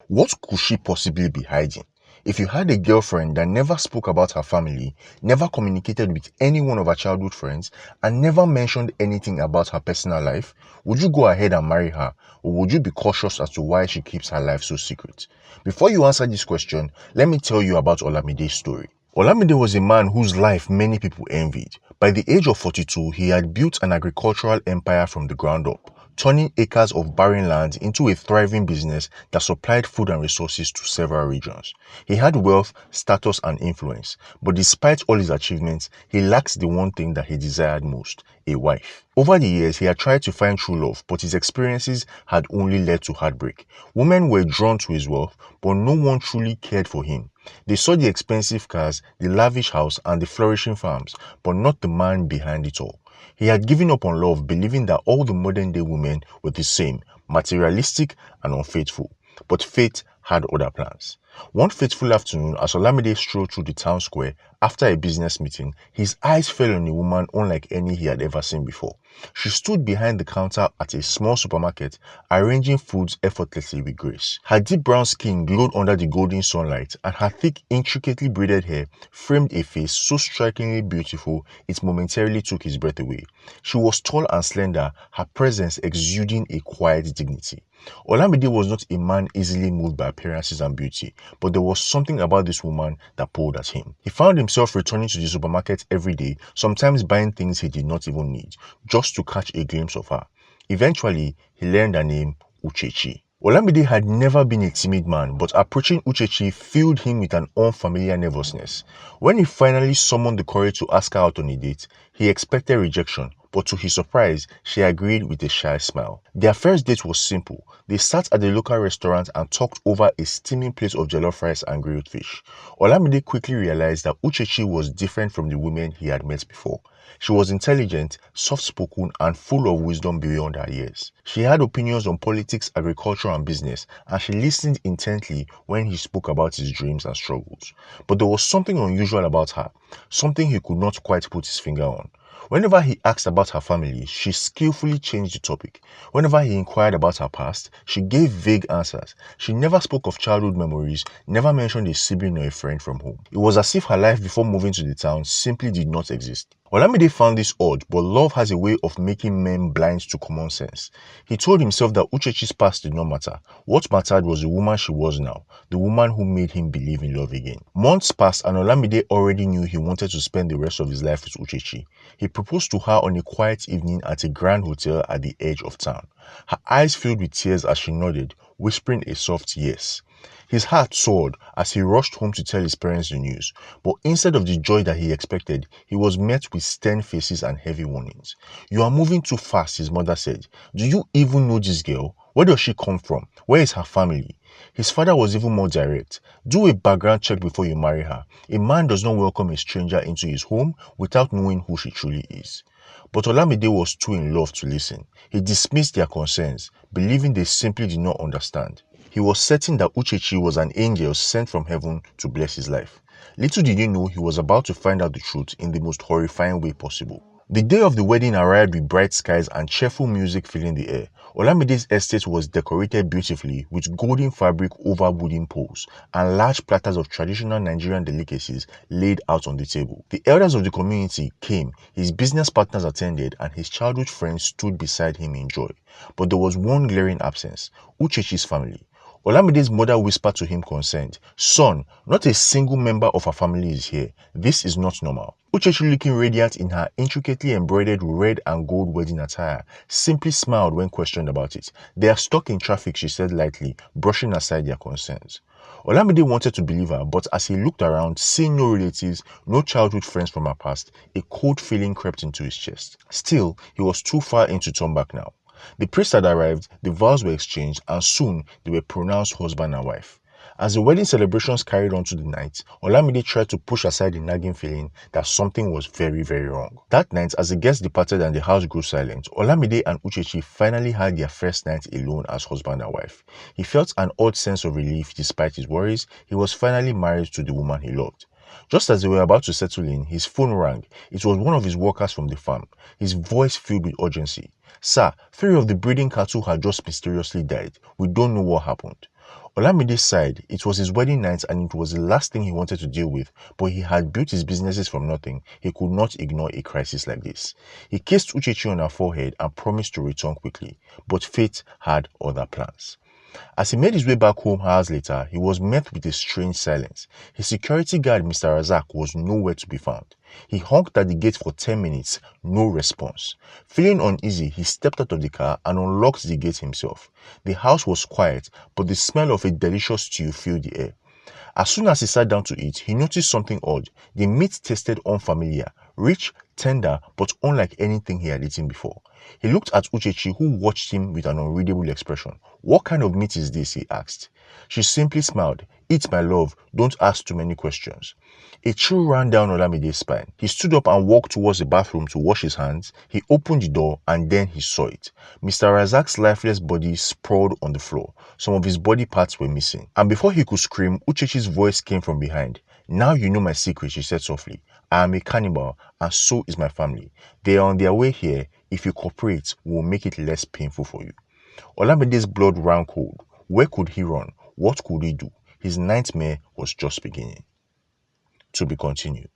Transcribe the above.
What could she possibly be hiding? If you had a girlfriend that never spoke about her family, never communicated with any one of her childhood friends, and never mentioned anything about her personal life, would you go ahead and marry her, or would you be cautious as to why she keeps her life so secret? Before you answer this question, let me tell you about Olamide's story. Olamide was a man whose life many people envied. By the age of 42, he had built an agricultural empire from the ground up, turning acres of barren land into a thriving business that supplied food and resources to several regions. He had wealth, status, and influence, but despite all his achievements, he lacked the one thing that he desired most, a wife. Over the years, he had tried to find true love, but his experiences had only led to heartbreak. Women were drawn to his wealth, but no one truly cared for him. They saw the expensive cars, the lavish house, and the flourishing farms, but not the man behind it all. He had given up on love, believing that all the modern-day women were the same, materialistic and unfaithful. But fate had other plans. One fateful afternoon, as Olamide strolled through the town square after a business meeting, his eyes fell on a woman unlike any he had ever seen before. She stood behind the counter at a small supermarket, arranging foods effortlessly with grace. Her deep brown skin glowed under the golden sunlight, and her thick, intricately braided hair framed a face so strikingly beautiful it momentarily took his breath away. She was tall and slender, her presence exuding a quiet dignity. Olamide was not a man easily moved by appearances and beauty, but there was something about this woman that pulled at him. He found himself returning to the supermarket every day, sometimes buying things he did not even need, just to catch a glimpse of her. Eventually, he learned her name, Uchechi. Olamide had never been a timid man, but approaching Uchechi filled him with an unfamiliar nervousness. When he finally summoned the courage to ask her out on a date, he expected rejection, but to his surprise, she agreed with a shy smile. Their first date was simple. They sat at the local restaurant and talked over a steaming plate of jollof rice and grilled fish. Olamide quickly realized that Uchechi was different from the women he had met before. She was intelligent, soft-spoken, and full of wisdom beyond her years. She had opinions on politics, agriculture, and business, and she listened intently when he spoke about his dreams and struggles. But there was something unusual about her, something he could not quite put his finger on. Whenever he asked about her family, she skillfully changed the topic. Whenever he inquired about her past, she gave vague answers. She never spoke of childhood memories, never mentioned a sibling or a friend from home. It was as if her life before moving to the town simply did not exist. Olamide found this odd, but love has a way of making men blind to common sense. He told himself that Uchechi's past did not matter. What mattered was the woman she was now, the woman who made him believe in love again. Months passed and Olamide already knew he wanted to spend the rest of his life with Uchechi. He proposed to her on a quiet evening at a grand hotel at the edge of town. Her eyes filled with tears as she nodded, whispering a soft yes. His heart soared as he rushed home to tell his parents the news, but instead of the joy that he expected, he was met with stern faces and heavy warnings. "You are moving too fast," his mother said. "Do you even know this girl? Where does she come from? Where is her family?" His father was even more direct. "Do a background check before you marry her. A man does not welcome a stranger into his home without knowing who she truly is." But Olamide was too in love to listen. He dismissed their concerns, believing they simply did not understand. He was certain that Uchechi was an angel sent from heaven to bless his life. Little did he know he was about to find out the truth in the most horrifying way possible. The day of the wedding arrived with bright skies and cheerful music filling the air. Olamide's estate was decorated beautifully with golden fabric over wooden poles and large platters of traditional Nigerian delicacies laid out on the table. The elders of the community came, his business partners attended, and his childhood friends stood beside him in joy. But there was one glaring absence: Uchechi's family. Olamide's mother whispered to him concerned, "Son, not a single member of our family is here. This is not normal." Uchechi, looking radiant in her intricately embroidered red and gold wedding attire, simply smiled when questioned about it. "They are stuck in traffic," she said lightly, brushing aside their concerns. Olamide wanted to believe her, but as he looked around, seeing no relatives, no childhood friends from her past, a cold feeling crept into his chest. Still, he was too far in to turn back now. The priest had arrived, the vows were exchanged, and soon they were pronounced husband and wife. As the wedding celebrations carried on to the night, Olamide tried to push aside the nagging feeling that something was very, very wrong. That night, as the guests departed and the house grew silent, Olamide and Uchechi finally had their first night alone as husband and wife. He felt an odd sense of relief despite his worries. He was finally married to the woman he loved. Just as they were about to settle in, his phone rang. It was one of his workers from the farm, his voice filled with urgency. "Sir, 3 of the breeding cattle had just mysteriously died. We don't know what happened." Olamide's side, it was his wedding night and it was the last thing he wanted to deal with, but he had built his businesses from nothing. He could not ignore a crisis like this. He kissed Uchechi on her forehead and promised to return quickly, but fate had other plans. As he made his way back home hours later, he was met with a strange silence. His security guard, Mr. Razak, was nowhere to be found. He honked at the gate for 10 minutes, no response. Feeling uneasy, he stepped out of the car and unlocked the gate himself. The house was quiet, but the smell of a delicious stew filled the air. As soon as he sat down to eat, he noticed something odd. The meat tasted unfamiliar, rich, tender, but unlike anything he had eaten before. He looked at Uchechi, who watched him with an unreadable expression. "What kind of meat is this?" he asked. She simply smiled. "Eat, my love. Don't ask too many questions." A chill ran down Olamide's spine. He stood up and walked towards the bathroom to wash his hands. He opened the door and then he saw it. Mr. Razak's lifeless body sprawled on the floor. Some of his body parts were missing. And before he could scream, Uchechi's voice came from behind. "Now you know my secret," she said softly. "I am a cannibal and so is my family. They are on their way here. If you cooperate, we will make it less painful for you." Olamide's blood ran cold. Where could he run? What could he do? His nightmare was just beginning. To be continued.